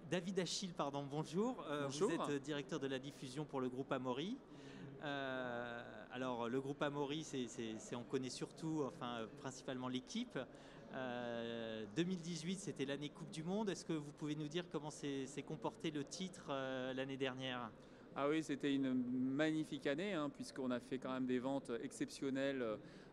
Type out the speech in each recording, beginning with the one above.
David Achille, pardon, bonjour. Bonjour. Vous êtes directeur de la diffusion pour le groupe Amaury. Alors, le groupe Amaury, on connaît surtout, enfin, principalement l'équipe. 2018, c'était l'année Coupe du Monde. Est-ce que vous pouvez nous dire comment s'est comporté le titre l'année dernière? Ah oui, c'était une magnifique année, hein, puisqu'on a fait quand même des ventes exceptionnelles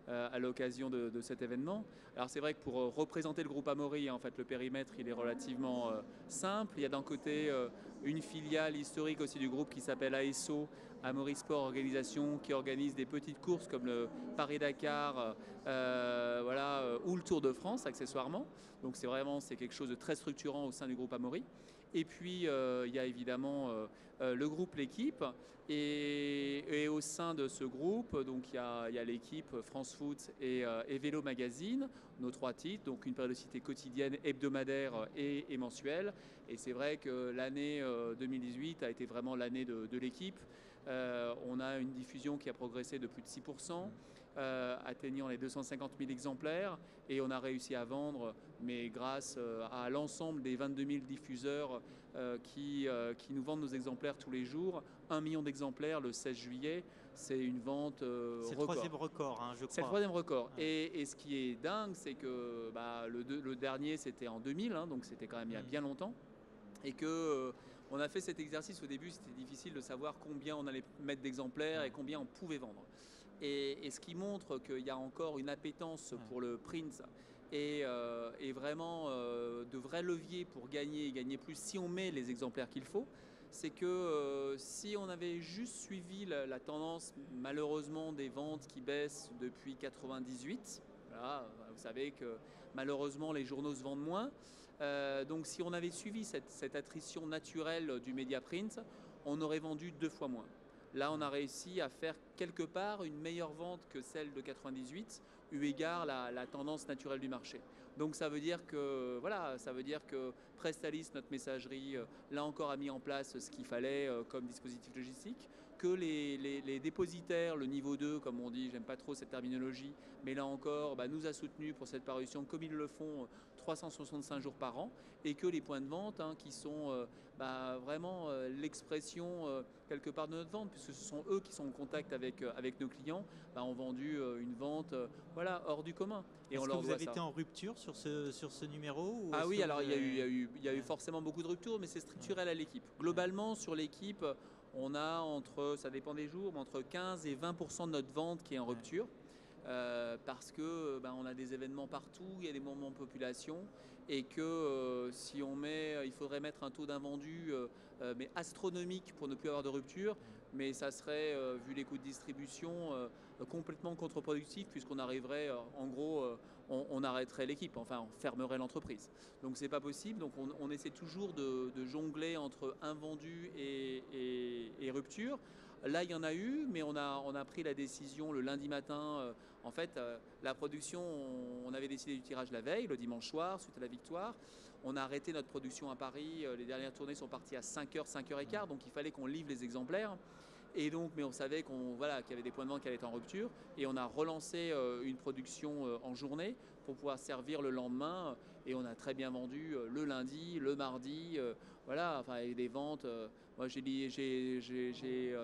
à l'occasion de cet événement. Alors c'est vrai que pour représenter le groupe Amaury, en fait, le périmètre il est relativement simple. Il y a d'un côté une filiale historique aussi du groupe qui s'appelle ASO, Amaury Sport Organisation, qui organise des petites courses comme le Paris-Dakar ou le Tour de France accessoirement. Donc c'est quelque chose de très structurant au sein du groupe Amaury. Et puis il y a évidemment le groupe L'équipe et au sein de ce groupe donc il y a l'équipe France Foot et Vélo Magazine, nos trois titres, donc une périodicité quotidienne, hebdomadaire et mensuelle. Et c'est vrai que l'année 2018 a été vraiment l'année de l'équipe. On a une diffusion qui a progressé de plus de 6%, atteignant les 250 000 exemplaires, et on a réussi à vendre, mais grâce à l'ensemble des 22 000 diffuseurs qui nous vendent nos exemplaires tous les jours, 1 million d'exemplaires le 16 juillet, c'est une vente record. C'est le troisième record, hein, je crois. C'est le troisième record. Ouais. Et ce qui est dingue, c'est que le dernier, c'était en 2000, hein, donc c'était quand même il y a bien longtemps. Et que on a fait cet exercice au début, c'était difficile de savoir combien on allait mettre d'exemplaires et combien on pouvait vendre. Et ce qui montre qu'il y a encore une appétence pour le print et vraiment de vrais leviers pour gagner et gagner plus si on met les exemplaires qu'il faut. C'est que si on avait juste suivi la tendance malheureusement des ventes qui baissent depuis 98, voilà, vous savez que malheureusement les journaux se vendent moins. Donc si on avait suivi cette attrition naturelle du média print, on aurait vendu 2 fois moins. Là, on a réussi à faire quelque part une meilleure vente que celle de 98, eu égard la tendance naturelle du marché. Donc ça veut dire que Prestalis, notre messagerie, là encore a mis en place ce qu'il fallait comme dispositif logistique, que les dépositaires, le niveau 2, comme on dit, j'aime pas trop cette terminologie, mais là encore nous a soutenus pour cette parution comme ils le font 365 jours par an, et que les points de vente qui sont vraiment l'expression quelque part de notre vente, puisque ce sont eux qui sont en contact avec nos clients, ont vendu une vente hors du commun. Est-ce que vous avez été en rupture sur ce numéro ou Ah oui, alors il y a eu forcément beaucoup de ruptures, mais c'est structurel à l'équipe. Globalement, sur l'équipe, on a ça dépend des jours, mais entre 15 et 20% de notre vente qui est en rupture. Parce que on a des événements partout, il y a des mouvements de population, et que il faudrait mettre un taux d'invendu mais astronomique pour ne plus avoir de rupture, mais ça serait, vu les coûts de distribution, complètement contre-productif, puisqu'on arriverait, en gros, on arrêterait l'équipe, enfin on fermerait l'entreprise. Donc c'est pas possible, donc on essaie toujours de jongler entre invendu et rupture. Là, il y en a eu, mais on a pris la décision le lundi matin. En fait, la production, on avait décidé du tirage la veille, le dimanche soir, suite à la victoire. On a arrêté notre production à Paris. Les dernières tournées sont parties à 5h, 5h15, donc il fallait qu'on livre les exemplaires. Et donc, mais on savait qu'il y avait des points de vente qui allaient être en rupture, et on a relancé une production en journée pour pouvoir servir le lendemain, et on a très bien vendu le lundi, le mardi, et des ventes. Moi, j'ai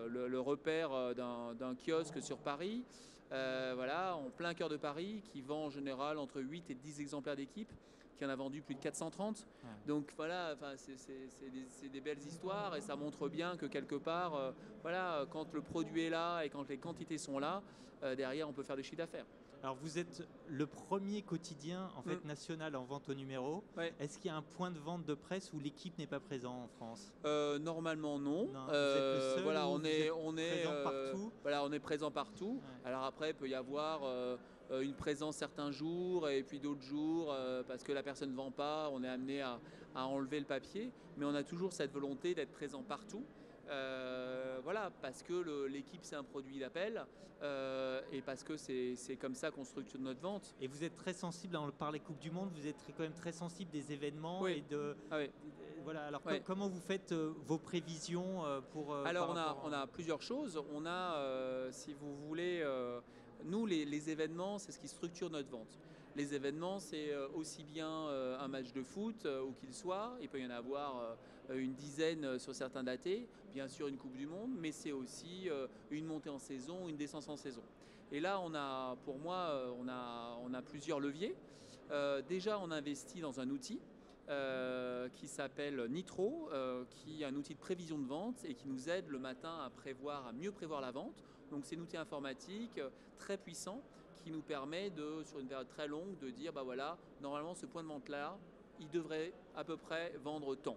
le repère d'un kiosque sur Paris, en plein cœur de Paris, qui vend en général entre 8 et 10 exemplaires d'équipe, qui en a vendu plus de 430. Ouais. Donc c'est des belles histoires, et ça montre bien que quelque part, quand le produit est là et quand les quantités sont là, derrière on peut faire des chiffres d'affaires. Alors vous êtes le premier quotidien en fait national en vente au numéro. Ouais. Est-ce qu'il y a un point de vente de presse où l'équipe n'est pas présent en France? Normalement non. Vous êtes le seul, on est présent partout. On est présent partout. Ouais. Alors après, il peut y avoir une présence certains jours, et puis d'autres jours, parce que la personne ne vend pas, on est amené à enlever le papier. Mais on a toujours cette volonté d'être présent partout. Parce que l'équipe c'est un produit d'appel, et parce que c'est comme ça qu'on structure notre vente. Et vous êtes très sensible, on parle des Coupes du Monde, vous êtes quand même très sensible des événements. Oui. Alors comment vous faites vos prévisions pour... Alors on a plusieurs choses. On a, si vous voulez, nous, les événements, c'est ce qui structure notre vente. Les événements, c'est aussi bien un match de foot, où qu'il soit. Il peut y en avoir une dizaine sur certains datés. Bien sûr, une Coupe du Monde, mais c'est aussi une montée en saison, une descente en saison. Et là, pour moi, on a plusieurs leviers. Déjà, on investit dans un outil qui s'appelle Nitro, qui est un outil de prévision de vente et qui nous aide le matin à mieux prévoir la vente. Donc c'est un outil informatique très puissant qui nous permet sur une période très longue, de dire, bah voilà, normalement ce point de vente-là, il devrait à peu près vendre tant.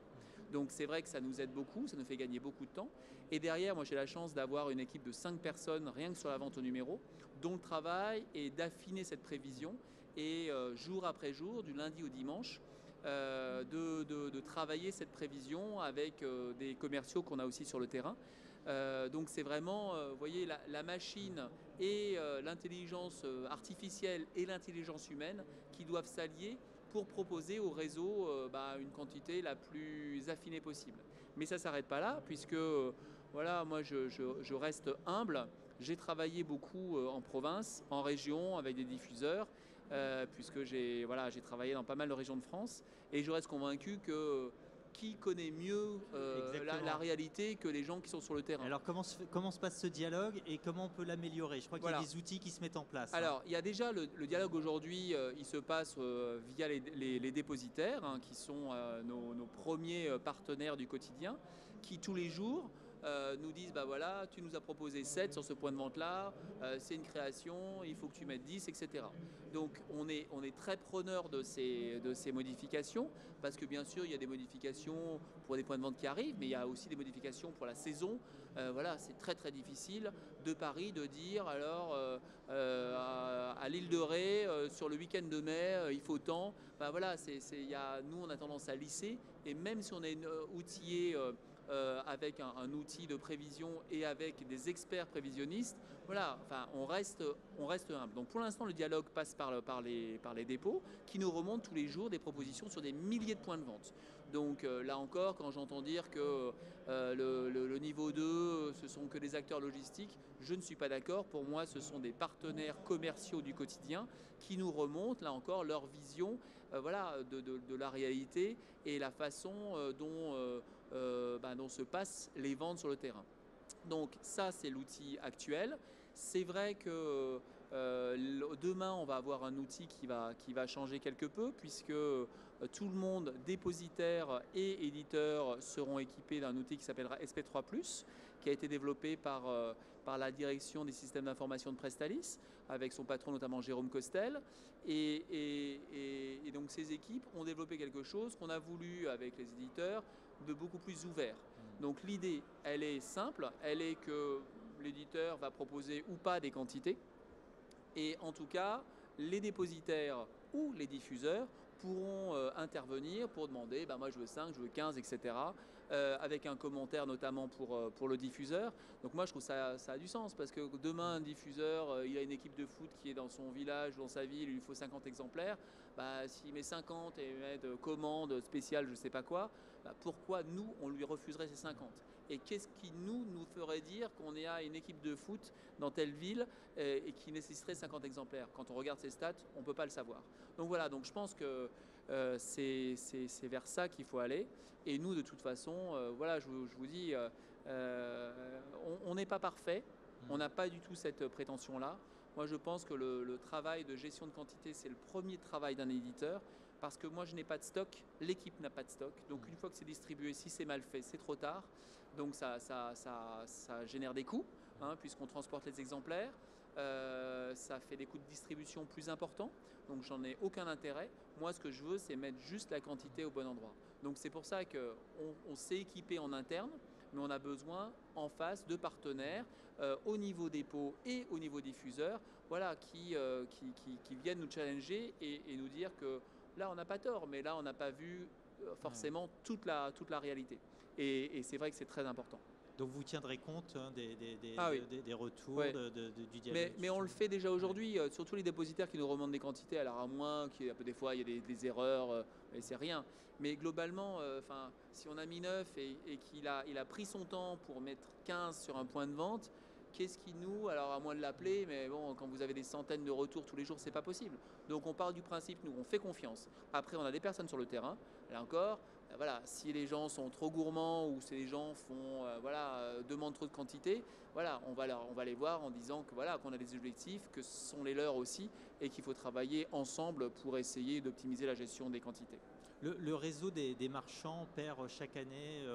Donc c'est vrai que ça nous aide beaucoup, ça nous fait gagner beaucoup de temps. Et derrière, moi j'ai la chance d'avoir une équipe de 5 personnes, rien que sur la vente au numéro, dont le travail est d'affiner cette prévision et jour après jour, du lundi au dimanche, de travailler cette prévision avec des commerciaux qu'on a aussi sur le terrain. Donc c'est vraiment, vous voyez, la machine et l'intelligence artificielle et l'intelligence humaine qui doivent s'allier pour proposer au réseau une quantité la plus affinée possible. Mais ça ne s'arrête pas là, puisque voilà, moi je reste humble. J'ai travaillé beaucoup en province, en région, avec des diffuseurs, puisque j'ai travaillé dans pas mal de régions de France, et je reste convaincu que qui connaît mieux la réalité que les gens qui sont sur le terrain. Alors comment se passe ce dialogue et comment on peut l'améliorer? Je crois qu'il y a des outils qui se mettent en place. Alors il y a déjà le dialogue aujourd'hui, il se passe via les dépositaires, qui sont nos premiers partenaires du quotidien, qui tous les jours nous disent, bah voilà, tu nous as proposé 7 sur ce point de vente-là, c'est une création, il faut que tu mettes 10, etc. Donc on est très preneur de ces modifications, parce que bien sûr il y a des modifications pour des points de vente qui arrivent, mais il y a aussi des modifications pour la saison. Voilà, c'est très très difficile de Paris de dire, alors à l'île de Ré, sur le week-end de mai, il faut tant. Ben voilà, nous on a tendance à lisser, et même si on est outillé avec un outil de prévision et avec des experts prévisionnistes, voilà, enfin, on reste humble. Donc pour l'instant, le dialogue passe par les dépôts qui nous remontent tous les jours des propositions sur des milliers de points de vente. Donc là encore, quand j'entends dire que le niveau 2, ce sont que des acteurs logistiques, je ne suis pas d'accord. Pour moi, ce sont des partenaires commerciaux du quotidien qui nous remontent, là encore, leur vision de la réalité et la façon dont se passent les ventes sur le terrain. Donc ça, c'est l'outil actuel. C'est vrai que demain, on va avoir un outil qui va changer quelque peu, puisque tout le monde, dépositaire et éditeur, seront équipés d'un outil qui s'appellera SP3+, qui a été développé par la direction des systèmes d'information de Prestalis, avec son patron notamment Jérôme Costel. Et donc ces équipes ont développé quelque chose qu'on a voulu, avec les éditeurs, de beaucoup plus ouvert. Donc l'idée, elle est simple, elle est que l'éditeur va proposer ou pas des quantités, et en tout cas, les dépositaires ou les diffuseurs pourront intervenir pour demander, moi je veux 5, je veux 15, etc. Avec un commentaire notamment pour le diffuseur. Donc moi je trouve ça a du sens, parce que demain un diffuseur, il a une équipe de foot qui est dans son village ou dans sa ville, il lui faut 50 exemplaires. S'il met 50 et met de commandes spéciales, je ne sais pas quoi, pourquoi nous on lui refuserait ces 50? Et qu'est-ce qui nous ferait dire qu'on est à une équipe de foot dans telle ville et qui nécessiterait 50 exemplaires? Quand on regarde ses stats, on ne peut pas le savoir. Donc voilà, donc je pense que c'est vers ça qu'il faut aller. Et nous, de toute façon, voilà, je vous dis, on n'est pas parfait, on n'a pas du tout cette prétention-là. Moi, je pense que le travail de gestion de quantité, c'est le premier travail d'un éditeur, parce que moi, je n'ai pas de stock, l'équipe n'a pas de stock. Donc, une fois que c'est distribué, si c'est mal fait, c'est trop tard. Donc, ça génère des coûts, puisqu'on transporte les exemplaires. Ça fait des coûts de distribution plus importants, donc j'en ai aucun intérêt. Moi, ce que je veux, c'est mettre juste la quantité au bon endroit. Donc c'est pour ça qu'on s'est équipé en interne, mais on a besoin en face de partenaires au niveau dépôt et au niveau diffuseur, voilà, qui viennent nous challenger et nous dire que là, on n'a pas tort, mais là, on n'a pas vu forcément toute la réalité. Et c'est vrai que c'est très important. Donc vous tiendrez compte des retours, ouais. du dialogue. Mais on le fait déjà aujourd'hui, surtout les dépositaires qui nous remontent des quantités, alors à moins des fois il y a des erreurs, mais c'est rien. Mais globalement, si on a mis 9 et qu'il a pris son temps pour mettre 15 sur un point de vente, qu'est-ce qui nous, alors à moins de l'appeler, mais bon, quand vous avez des centaines de retours tous les jours, c'est pas possible. Donc on part du principe, nous, on fait confiance. Après, on a des personnes sur le terrain, là encore, voilà, si les gens sont trop gourmands ou si les gens font, demandent trop de quantité, voilà, on va les voir en disant que voilà, qu'on a des objectifs, que ce sont les leurs aussi, et qu'il faut travailler ensemble pour essayer d'optimiser la gestion des quantités. Le réseau des marchands perd chaque année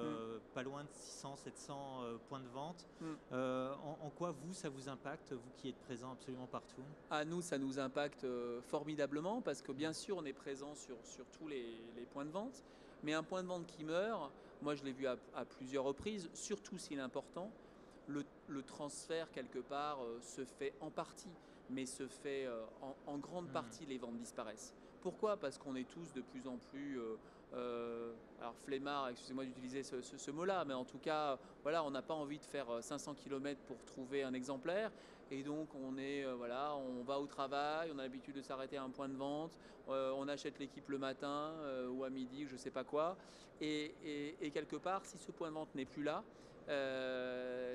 pas loin de 600-700 points de vente. En quoi ça vous impacte, vous qui êtes présent absolument partout? À nous, ça nous impacte formidablement parce que bien sûr, on est présent sur tous les points de vente. Mais un point de vente qui meurt, moi je l'ai vu à plusieurs reprises, surtout s'il est important, le transfert quelque part se fait en partie, mais se fait en grande partie, les ventes disparaissent. Pourquoi? Parce qu'on est tous de plus en plus, alors flemmard, excusez-moi d'utiliser ce mot-là, mais en tout cas, voilà, on n'a pas envie de faire 500 km pour trouver un exemplaire. Et donc on va au travail, on a l'habitude de s'arrêter à un point de vente, on achète l'équipe le matin ou à midi, je ne sais pas quoi. Et quelque part, si ce point de vente n'est plus là,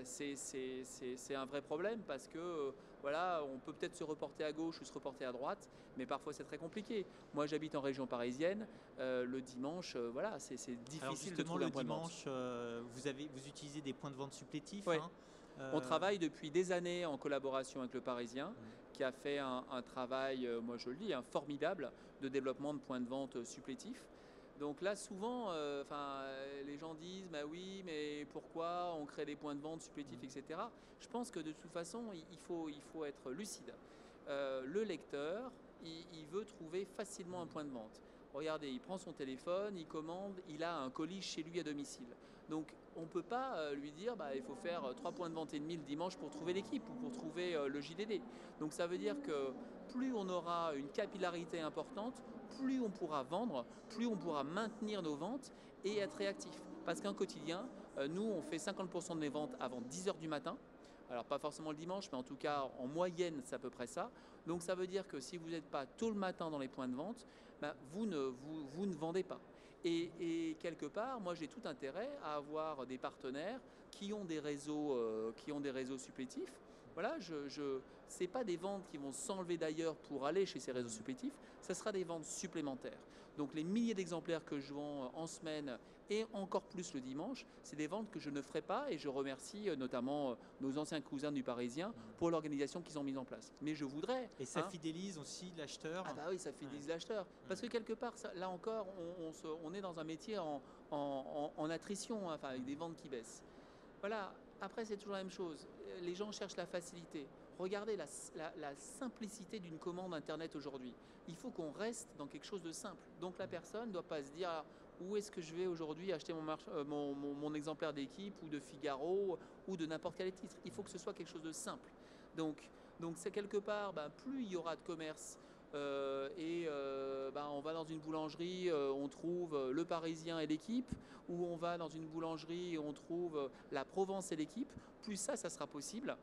c'est un vrai problème parce que voilà, on peut peut-être se reporter à gauche ou se reporter à droite, mais parfois c'est très compliqué. Moi j'habite en région parisienne, le dimanche, voilà, c'est difficile de trouver un point de vente. Le dimanche, vous utilisez des points de vente supplétifs, ouais. hein. On travaille depuis des années en collaboration avec le Parisien, qui a fait un travail, moi je le dis, formidable de développement de points de vente supplétifs. Donc là, souvent, les gens disent, bah oui, mais pourquoi on crée des points de vente supplétifs, etc. Je pense que de toute façon, il faut être lucide. Le lecteur, il veut trouver facilement un point de vente. Regardez, il prend son téléphone, il commande, il a un colis chez lui à domicile. Donc on ne peut pas lui dire il faut faire 3 points de vente et demi le dimanche pour trouver l'équipe ou pour trouver le JDD. Donc ça veut dire que plus on aura une capillarité importante, plus on pourra vendre, plus on pourra maintenir nos ventes et être réactif. Parce qu'un quotidien, nous on fait 50% de mes ventes avant 10h du matin. Alors pas forcément le dimanche, mais en tout cas en moyenne c'est à peu près ça. Donc ça veut dire que si vous n'êtes pas tôt le matin dans les points de vente, vous ne vendez pas. Et quelque part, moi j'ai tout intérêt à avoir des partenaires qui ont des réseaux supplétifs. Voilà, ce n'est pas des ventes qui vont s'enlever d'ailleurs pour aller chez ces réseaux supplétifs, ce sera des ventes supplémentaires. Donc les milliers d'exemplaires que je vends en semaine et encore plus le dimanche, c'est des ventes que je ne ferai pas et je remercie notamment nos anciens cousins du Parisien pour l'organisation qu'ils ont mise en place. Mais je voudrais... Et ça fidélise aussi l'acheteur. Ah bah oui, ça fidélise l'acheteur. Parce que quelque part, là encore, on est dans un métier en attrition, avec des ventes qui baissent. Voilà, après c'est toujours la même chose. Les gens cherchent la facilité. Regardez la simplicité d'une commande Internet aujourd'hui. Il faut qu'on reste dans quelque chose de simple. Donc la personne ne doit pas se dire où est-ce que je vais aujourd'hui acheter mon exemplaire d'équipe ou de Figaro ou de n'importe quel titre. Il faut que ce soit quelque chose de simple. Donc c'est quelque part, plus il y aura de commerce on va dans une boulangerie, on trouve le Parisien et l'équipe, ou on va dans une boulangerie et on trouve la Provence et l'équipe, plus ça sera possible.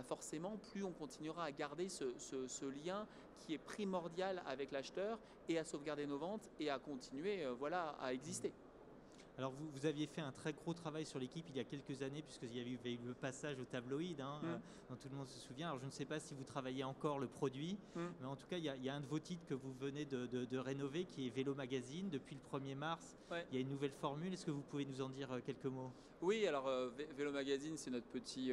Forcément, plus on continuera à garder ce lien qui est primordial avec l'acheteur et à sauvegarder nos ventes et à continuer à exister. Alors vous aviez fait un très gros travail sur l'équipe il y a quelques années puisqu'il y avait eu le passage au tabloïd, dont tout le monde se souvient. Alors je ne sais pas si vous travaillez encore le produit, mais en tout cas il y a un de vos titres que vous venez de rénover qui est Vélo Magazine. Depuis le 1er mars, il y a une nouvelle formule. Est-ce que vous pouvez nous en dire quelques mots? Oui, alors Vélo Magazine, c'est notre petit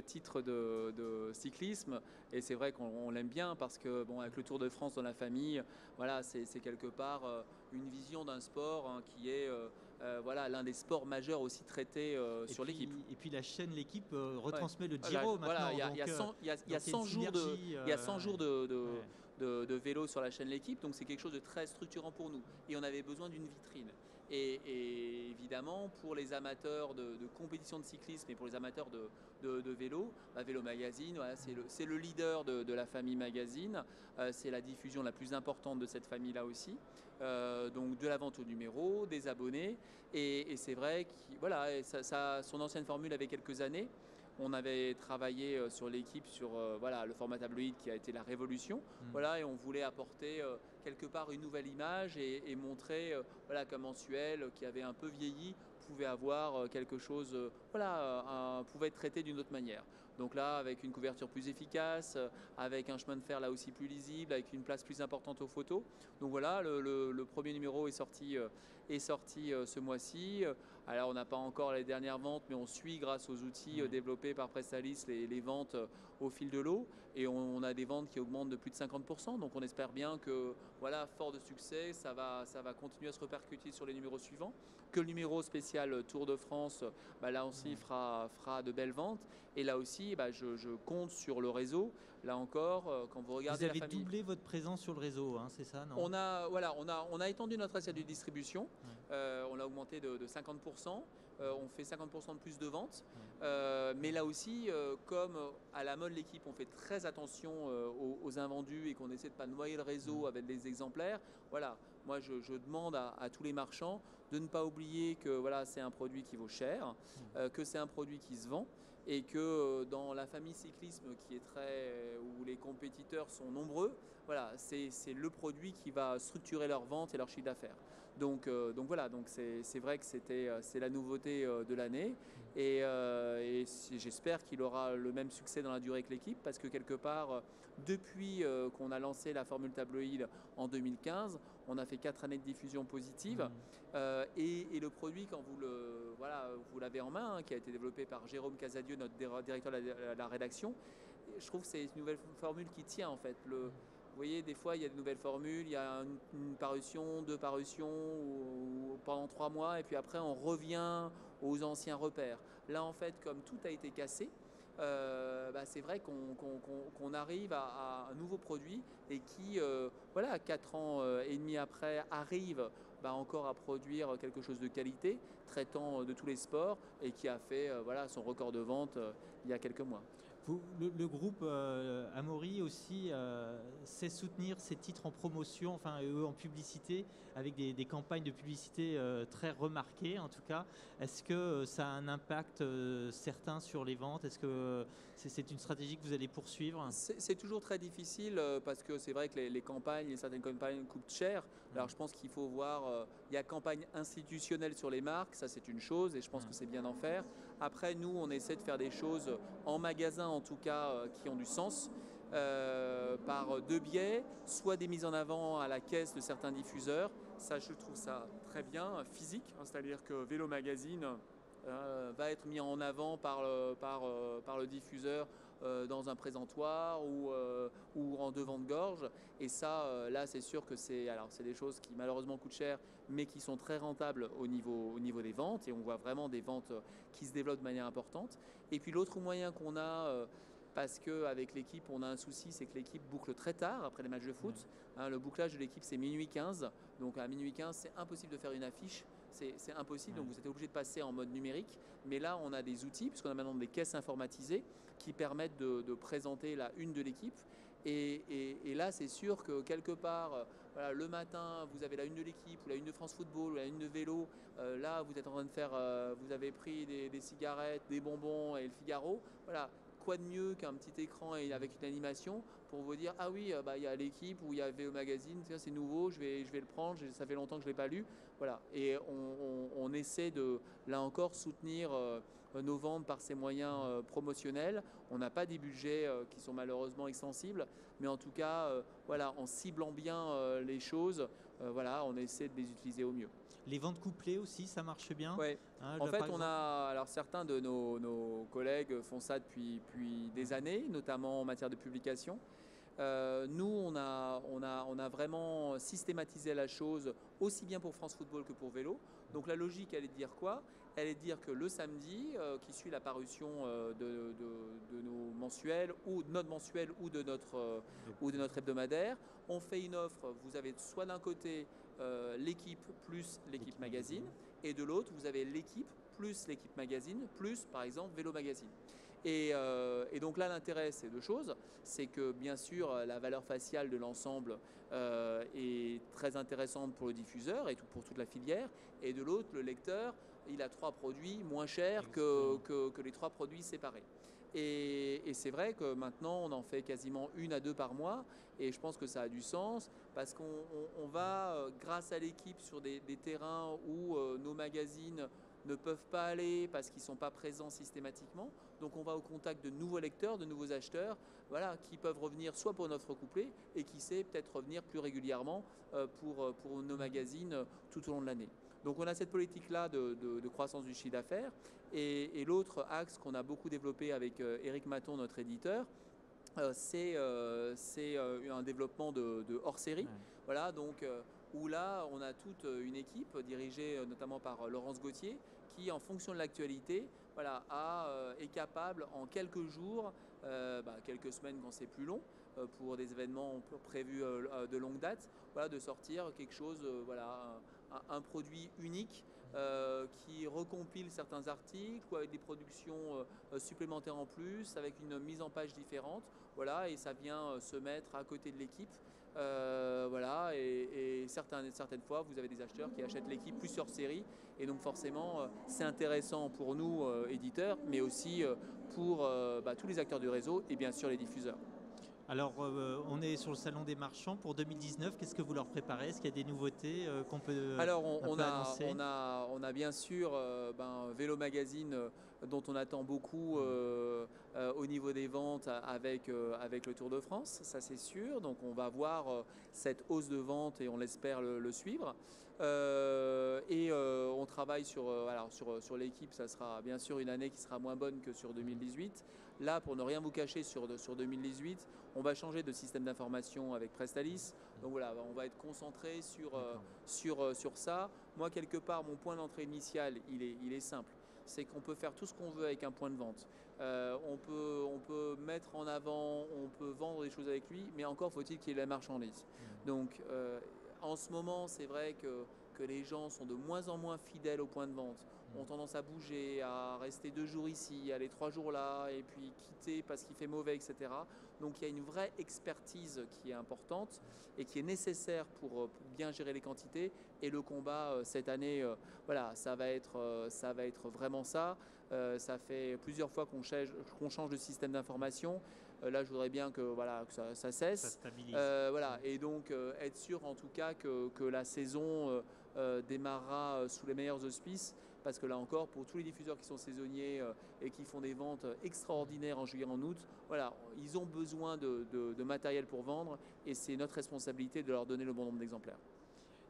titre de cyclisme et c'est vrai qu'on l'aime bien parce que avec le Tour de France dans la famille, voilà, c'est quelque part une vision d'un sport qui est l'un des sports majeurs aussi traités sur l'équipe. Et puis la chaîne L'équipe retransmet le Giro maintenant. Voilà, il y a 100 jours de vélo sur la chaîne L'équipe, donc c'est quelque chose de très structurant pour nous et on avait besoin d'une vitrine. Et évidemment, pour les amateurs de compétition de cyclisme et pour les amateurs de vélo, Vélo Magazine, voilà, c'est le leader de la famille Magazine. C'est la diffusion la plus importante de cette famille-là aussi. Donc de la vente au numéro, des abonnés. Et c'est vrai que son ancienne formule avait quelques années. On avait travaillé sur l'équipe, sur le format tabloïd qui a été la révolution. Et on voulait apporter quelque part une nouvelle image et montrer qu'un mensuel qui avait un peu vieilli pouvait avoir quelque chose, pouvait être traité d'une autre manière. Donc là, avec une couverture plus efficace, avec un chemin de fer là aussi plus lisible, avec une place plus importante aux photos. Donc voilà, le premier numéro est sorti ce mois-ci. Alors on n'a pas encore les dernières ventes, mais on suit grâce aux outils développés par Prestalis les ventes au fil de l'eau. Et on a des ventes qui augmentent de plus de 50%. Donc on espère bien que, voilà, fort de succès, ça va continuer à se répercuter sur les numéros suivants. Que le numéro spécial Tour de France, là aussi fera de belles ventes. Et là aussi, je compte sur le réseau. Là encore, quand vous regardez la famille... Vous avez doublé votre présence sur le réseau, hein, c'est ça, non? On a étendu notre assiette de distribution. On l'a augmenté de 50%. On fait 50% de plus de ventes. Mais là aussi, comme à la mode l'équipe, on fait très attention aux invendus et qu'on essaie de ne pas noyer le réseau avec des exemplaires. Voilà, moi je demande à tous les marchands de ne pas oublier que voilà, c'est un produit qui vaut cher, que c'est un produit qui se vend. Et que dans la famille cyclisme qui est où les compétiteurs sont nombreux, voilà, c'est le produit qui va structurer leur vente et leur chiffre d'affaires. Donc voilà, donc c'est vrai que c'est la nouveauté de l'année et j'espère qu'il aura le même succès dans la durée que l'équipe parce que quelque part, depuis qu'on a lancé la formule tabloïd en 2015, on a fait 4 années de diffusion positive et le produit, quand vous l'avez en main, qui a été développé par Jérôme Casadieu, notre directeur de la rédaction, je trouve que c'est une nouvelle formule qui tient en fait. Vous voyez, des fois, il y a de nouvelles formules, il y a une parution, 2 parutions pendant 3 mois, et puis après, on revient aux anciens repères. Là, en fait, comme tout a été cassé, c'est vrai qu'on arrive à un nouveau produit et qui, 4 ans et demi après, arrive encore à produire quelque chose de qualité, traitant de tous les sports et qui a fait son record de vente il y a quelques mois. Le groupe Amaury aussi sait soutenir ses titres en promotion, enfin eux en publicité, avec des campagnes de publicité très remarquées en tout cas. Est-ce que ça a un impact certain sur les ventes? Est-ce que c'est une stratégie que vous allez poursuivre? C'est toujours très difficile parce que c'est vrai que certaines campagnes coûtent cher. Alors je pense qu'il faut voir, il y a campagne institutionnelle sur les marques, ça c'est une chose et je pense que c'est bien d'en faire. Après nous on essaie de faire des choses en magasin en tout cas qui ont du sens par 2 biais, soit des mises en avant à la caisse de certains diffuseurs, ça je trouve ça très bien, physique, hein, c'est-à-dire que Vélo Magazine va être mis en avant par le diffuseur dans un présentoir ou en devant de gorge. Et ça, là, c'est sûr que c'est des choses qui malheureusement coûtent cher, mais qui sont très rentables au niveau des ventes. Et on voit vraiment des ventes qui se développent de manière importante. Et puis l'autre moyen qu'on a, parce qu'avec l'équipe, on a un souci, c'est que l'équipe boucle très tard après les matchs de foot. Hein, le bouclage de l'équipe, c'est minuit 15. Donc à minuit 15, c'est impossible de faire une affiche. C'est impossible, donc vous êtes obligé de passer en mode numérique. Mais là, on a des outils, puisqu'on a maintenant des caisses informatisées qui permettent de présenter la une de l'équipe. Et là, c'est sûr que quelque part, le matin, vous avez la une de l'équipe, ou la une de France Football, ou la une de vélo. Là, vous êtes en train de faire, vous avez pris des cigarettes, des bonbons et le Figaro. Voilà. Quoi de mieux qu'un petit écran et avec une animation pour vous dire ah oui, il y a l'équipe ou il y a VO Magazine, c'est nouveau, je vais le prendre, ça fait longtemps que je ne l'ai pas lu. Voilà. Et on essaie de, là encore, soutenir nos ventes par ces moyens promotionnels. On n'a pas des budgets qui sont malheureusement extensibles, mais en tout cas, en ciblant bien les choses, on essaie de les utiliser au mieux. Les ventes couplées aussi, ça marche bien? Oui. En fait, certains de nos collègues font ça depuis des années, notamment en matière de publication. Nous, on a vraiment systématisé la chose aussi bien pour France Football que pour Vélo. Donc la logique, elle est de dire quoi? Elle est de dire que le samedi, qui suit la parution de nos mensuels ou de notre mensuel ou de notre hebdomadaire, on fait une offre. Vous avez soit d'un côté l'équipe plus l'équipe magazine, et de l'autre, vous avez l'équipe plus l'équipe magazine, plus par exemple Vélo Magazine. Et donc là, l'intérêt, c'est 2 choses. C'est que bien sûr, la valeur faciale de l'ensemble est très intéressante pour le diffuseur et pour toute la filière. Et de l'autre, le lecteur, il a 3 produits moins chers que les 3 produits séparés. Et c'est vrai que maintenant, on en fait quasiment 1 à 2 par mois. Et je pense que ça a du sens parce qu'on va, grâce à l'équipe, sur des terrains où nos magazines ne peuvent pas aller parce qu'ils ne sont pas présents systématiquement. Donc on va au contact de nouveaux lecteurs, de nouveaux acheteurs, voilà, qui peuvent revenir soit pour une offre couplée et qui sait peut-être revenir plus régulièrement pour nos magazines tout au long de l'année. Donc on a cette politique-là de croissance du chiffre d'affaires. Et l'autre axe qu'on a beaucoup développé avec Éric Maton, notre éditeur, c'est un développement de hors-série. Ouais. Voilà, donc où là, on a toute une équipe dirigée notamment par Laurence Gauthier qui, en fonction de l'actualité, voilà, est capable en quelques jours, quelques semaines quand c'est plus long, pour des événements prévus de longue date, voilà, de sortir quelque chose, un produit unique qui recompile certains articles ou avec des productions supplémentaires en plus, avec une mise en page différente, voilà, et ça vient se mettre à côté de l'équipe. Voilà, et certaines fois, vous avez des acheteurs qui achètent l'équipe plus sur série, et donc forcément, c'est intéressant pour nous, éditeurs, mais aussi pour tous les acteurs du réseau et bien sûr les diffuseurs. Alors, on est sur le salon des marchands pour 2019. Qu'est-ce que vous leur préparez? Est-ce qu'il y a des nouveautés qu'on peut annoncer? On a bien sûr Vélo Magazine dont on attend beaucoup au niveau des ventes avec le Tour de France, ça c'est sûr. Donc on va voir cette hausse de vente et on l'espère le suivre. On travaille sur l'équipe, ça sera bien sûr une année qui sera moins bonne que sur 2018. Là, pour ne rien vous cacher sur 2018, on va changer de système d'information avec Prestalis. Donc voilà, on va être concentré sur ça. Moi, quelque part, mon point d'entrée initial, il est simple. C'est qu'on peut faire tout ce qu'on veut avec un point de vente. On peut mettre en avant, on peut vendre des choses avec lui, mais encore faut-il qu'il y ait la marchandise. Donc, en ce moment, c'est vrai que les gens sont de moins en moins fidèles au point de vente, ont tendance à bouger, à rester 2 jours ici, aller 3 jours là, et puis quitter parce qu'il fait mauvais, etc. Donc il y a une vraie expertise qui est importante et qui est nécessaire pour bien gérer les quantités. Et le combat cette année, voilà, ça va être vraiment ça. Ça fait plusieurs fois qu'on change de système d'information. Là, je voudrais bien que ça cesse. Ça stabilise. Voilà. Et donc être sûr en tout cas que la saison démarrera sous les meilleurs auspices. Parce que là encore, pour tous les diffuseurs qui sont saisonniers et qui font des ventes extraordinaires en juillet, en août, voilà, ils ont besoin de matériel pour vendre et c'est notre responsabilité de leur donner le bon nombre d'exemplaires.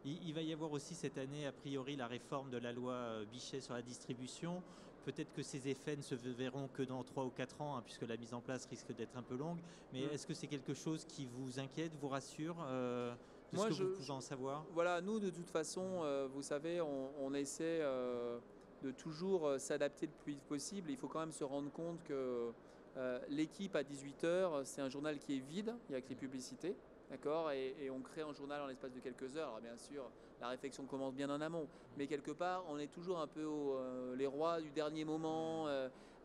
Il va y avoir aussi cette année, a priori, la réforme de la loi Bichet sur la distribution. Peut-être que ces effets ne se verront que dans 3 ou 4 ans, puisque la mise en place risque d'être un peu longue. Mais est-ce que c'est quelque chose qui vous inquiète, vous rassure vous pouvez en savoir? Voilà, nous, de toute façon, vous savez, on essaie de toujours s'adapter le plus vite possible. Il faut quand même se rendre compte que l'équipe à 18h, c'est un journal qui est vide, il n'y a que les publicités. D'accord, et on crée un journal en l'espace de quelques heures. Alors bien sûr, la réflexion commence bien en amont, mais quelque part, on est toujours un peu les rois du dernier moment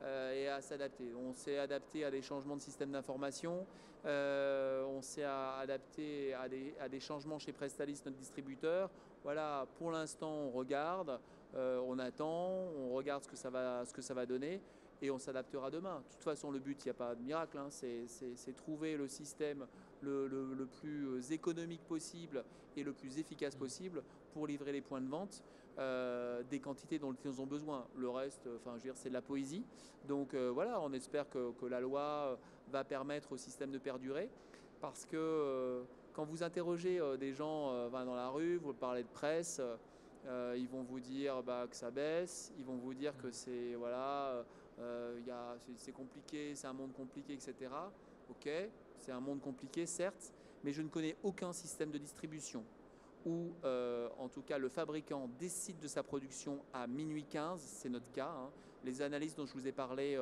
et à s'adapter. On s'est adapté à des changements de système d'information, on s'est adapté à des changements chez Prestalis, notre distributeur. Voilà, pour l'instant, on regarde, on attend, on regarde ce que ça va donner. Et on s'adaptera demain. De toute façon, le but, il n'y a pas de miracle, hein, c'est trouver le système le plus économique possible et le plus efficace possible pour livrer les points de vente des quantités dont ils ont besoin. Le reste, c'est de la poésie. Donc voilà, on espère que la loi va permettre au système de perdurer parce que quand vous interrogez des gens dans la rue, vous parlez de presse, ils vont vous dire que ça baisse, ils vont vous dire que c'est c'est compliqué, c'est un monde compliqué, etc. Ok, c'est un monde compliqué, certes, mais je ne connais aucun système de distribution où, en tout cas, le fabricant décide de sa production à minuit 15, c'est notre cas. Hein. Les analystes dont je vous ai parlé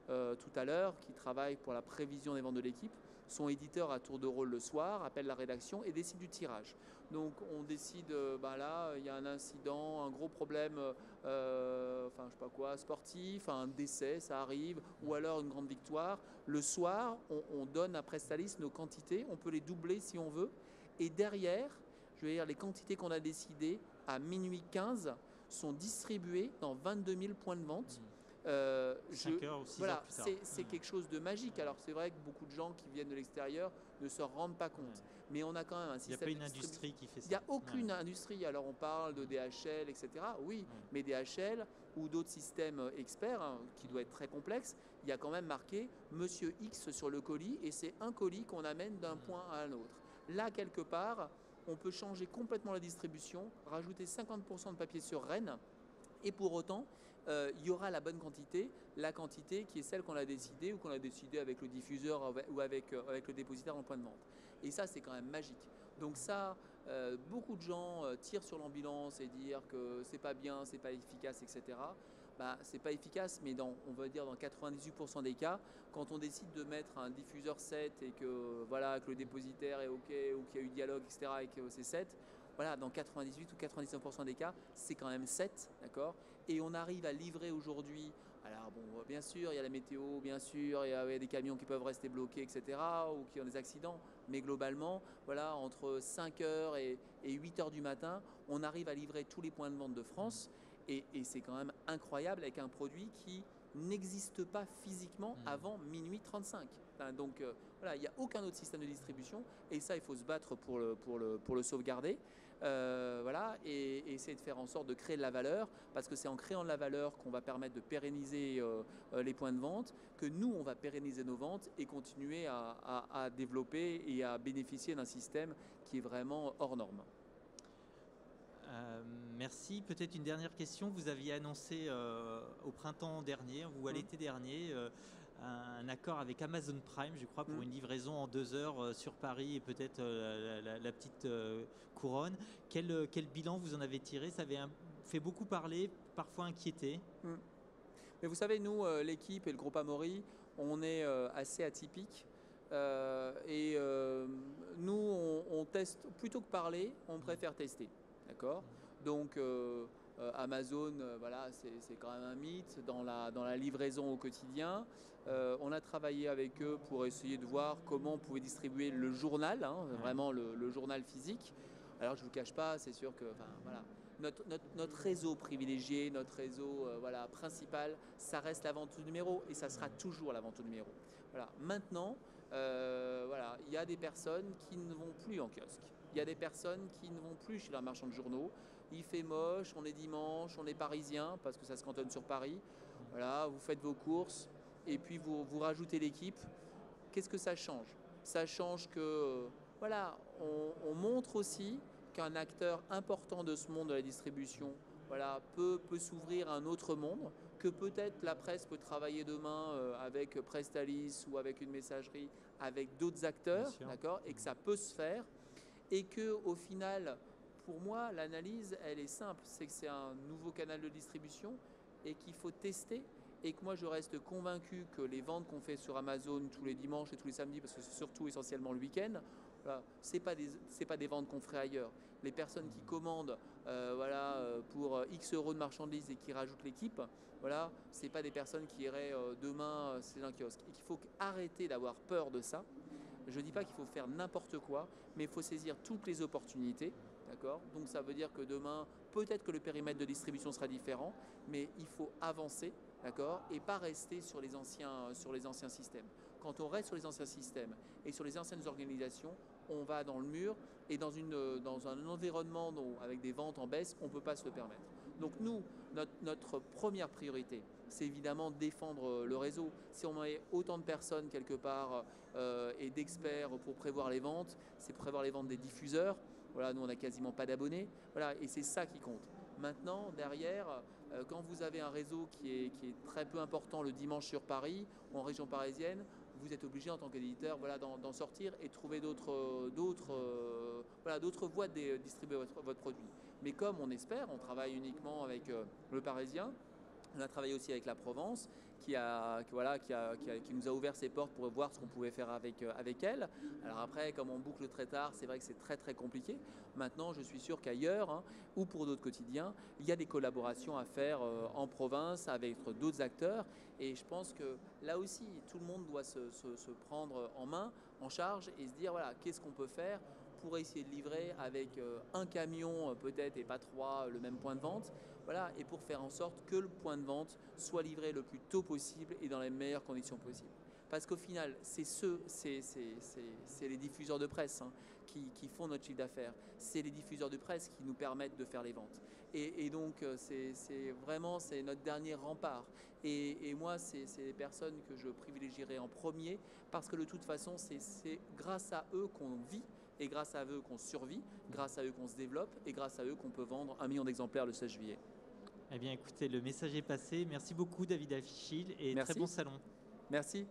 tout à l'heure, qui travaillent pour la prévision des ventes de l'équipe, sont éditeurs à tour de rôle le soir, appellent la rédaction et décident du tirage. Donc on décide, là, il y a un incident, un gros problème, sportif, un décès, ça arrive, ou alors une grande victoire. Le soir, on donne à Prestalis nos quantités, on peut les doubler si on veut. Et derrière, je veux dire, les quantités qu'on a décidées à minuit 15 sont distribuées dans 22 000 points de vente. 5 heures ou 6 heures plus tard. C'est quelque chose de magique. Alors c'est vrai que beaucoup de gens qui viennent de l'extérieur ne se rendent pas compte. Mais on a quand même un système. Il n'y a pas une industrie qui fait ça. Il n'y a aucune industrie. Alors on parle de DHL, etc. Oui, mais DHL ou d'autres systèmes experts, qui doit être très complexe, il y a quand même marqué Monsieur X sur le colis et c'est un colis qu'on amène d'un point à un autre. Là, quelque part, on peut changer complètement la distribution, rajouter 50% de papier sur Rennes et pour autant, il y aura la bonne quantité, la quantité qui est celle qu'on a décidée ou qu'on a décidé avec le diffuseur ou avec le dépositaire en point de vente. Et ça, c'est quand même magique. Donc ça, beaucoup de gens tirent sur l'ambulance et dire que c'est pas bien, c'est pas efficace, etc. Bah, c'est pas efficace, mais on va dire dans 98% des cas, quand on décide de mettre un diffuseur 7 et que, voilà, que le dépositaire est OK ou qu'il y a eu dialogue, etc. et que c'est 7, voilà, dans 98 ou 99% des cas, c'est quand même 7, d'accord. Et on arrive à livrer aujourd'hui. Alors bon, bien sûr, il y a la météo, bien sûr, il y a des camions qui peuvent rester bloqués, etc. ou qui ont des accidents. Mais globalement, voilà, entre 5 heures et 8 heures du matin, on arrive à livrer tous les points de vente de France. Et c'est quand même incroyable avec un produit qui n'existe pas physiquement avant minuit 35. Enfin, donc voilà, il n'y a aucun autre système de distribution. Et ça, il faut se battre pour le sauvegarder. Voilà, et essayer de faire en sorte de créer de la valeur, parce que c'est en créant de la valeur qu'on va permettre de pérenniser les points de vente, que nous, on va pérenniser nos ventes et continuer à développer et à bénéficier d'un système qui est vraiment hors norme. Merci. Peut-être une dernière question. Vous aviez annoncé au printemps dernier ou à l'été dernier un accord avec Amazon Prime, je crois, pour une livraison en 2 heures sur Paris et peut-être la petite couronne. Quel bilan vous en avez tiré? Ça avait fait beaucoup parler, parfois inquiété. Mais vous savez, nous, l'équipe et le groupe Amaury, on est assez atypique. Nous, on teste plutôt que parler, on préfère tester. D'accord. Donc Amazon, voilà, c'est quand même un mythe dans la livraison au quotidien. On a travaillé avec eux pour essayer de voir comment on pouvait distribuer le journal, vraiment le journal physique. Alors je ne vous cache pas, c'est sûr que voilà, notre réseau privilégié, notre réseau voilà, principal, ça reste la vente au numéro et ça sera toujours la vente au numéro. Voilà. Maintenant, voilà, il y a des personnes qui ne vont plus en kiosque. Il y a des personnes qui ne vont plus chez leur marchand de journaux. Il fait moche, on est dimanche, on est parisien, parce que ça se cantonne sur Paris. Voilà, vous faites vos courses et puis vous rajoutez l'équipe. Qu'est-ce que ça change? Ça change que, voilà, on montre aussi qu'un acteur important de ce monde de la distribution, voilà, peut s'ouvrir à un autre monde, que peut-être la presse peut travailler demain avec Prestalis ou avec une messagerie, avec d'autres acteurs, d'accord, et que ça peut se faire. Et qu'au final, pour moi, l'analyse, elle est simple. C'est que c'est un nouveau canal de distribution et qu'il faut tester. Et que moi, je reste convaincu que les ventes qu'on fait sur Amazon tous les dimanches et tous les samedis, parce que c'est surtout essentiellement le week-end, voilà, ce n'est pas des ventes qu'on ferait ailleurs. Les personnes qui commandent voilà, pour X euros de marchandises et qui rajoutent l'équipe, voilà, ce n'est pas des personnes qui iraient demain c'est un kiosque. Et qu'il faut arrêter d'avoir peur de ça. Je ne dis pas qu'il faut faire n'importe quoi, mais il faut saisir toutes les opportunités. D'accord. Donc ça veut dire que demain, peut-être que le périmètre de distribution sera différent, mais il faut avancer, d'accord, et pas rester sur les anciens systèmes. Quand on reste sur les anciens systèmes et sur les anciennes organisations, on va dans le mur et dans un environnement avec des ventes en baisse, on ne peut pas se le permettre. Donc nous, notre première priorité, c'est évidemment défendre le réseau. Si on met autant de personnes quelque part et d'experts pour prévoir les ventes, c'est prévoir les ventes des diffuseurs. Voilà, nous on n'a quasiment pas d'abonnés. Voilà, et c'est ça qui compte. Maintenant, derrière, quand vous avez un réseau qui est très peu important le dimanche sur Paris ou en région parisienne, vous êtes obligé en tant qu'éditeur, voilà, d'en sortir et trouver d'autres voies de distribuer votre produit. Mais comme on espère, on travaille uniquement avec le Parisien, on a travaillé aussi avec la Provence qui nous a ouvert ses portes pour voir ce qu'on pouvait faire avec elle. Alors après, comme on boucle très tard, c'est vrai que c'est très très compliqué. Maintenant, je suis sûr qu'ailleurs, ou pour d'autres quotidiens, il y a des collaborations à faire en province avec d'autres acteurs. Et je pense que là aussi, tout le monde doit se prendre en main, en charge et se dire, voilà, qu'est-ce qu'on peut faire pour essayer de livrer avec un camion peut-être et pas 3 le même point de vente. Voilà, et pour faire en sorte que le point de vente soit livré le plus tôt possible et dans les meilleures conditions possibles. Parce qu'au final, c'est les diffuseurs de presse qui font notre chiffre d'affaires. C'est les diffuseurs de presse qui nous permettent de faire les ventes. Et donc, c'est vraiment notre dernier rempart. Et moi, c'est les personnes que je privilégierai en premier parce que de toute façon, c'est grâce à eux qu'on vit. Et grâce à eux qu'on survit, grâce à eux qu'on se développe et grâce à eux qu'on peut vendre 1 million d'exemplaires le 16 juillet. Eh bien, écoutez, le message est passé. Merci beaucoup, David Affichil, et Merci. très bon salon. Merci.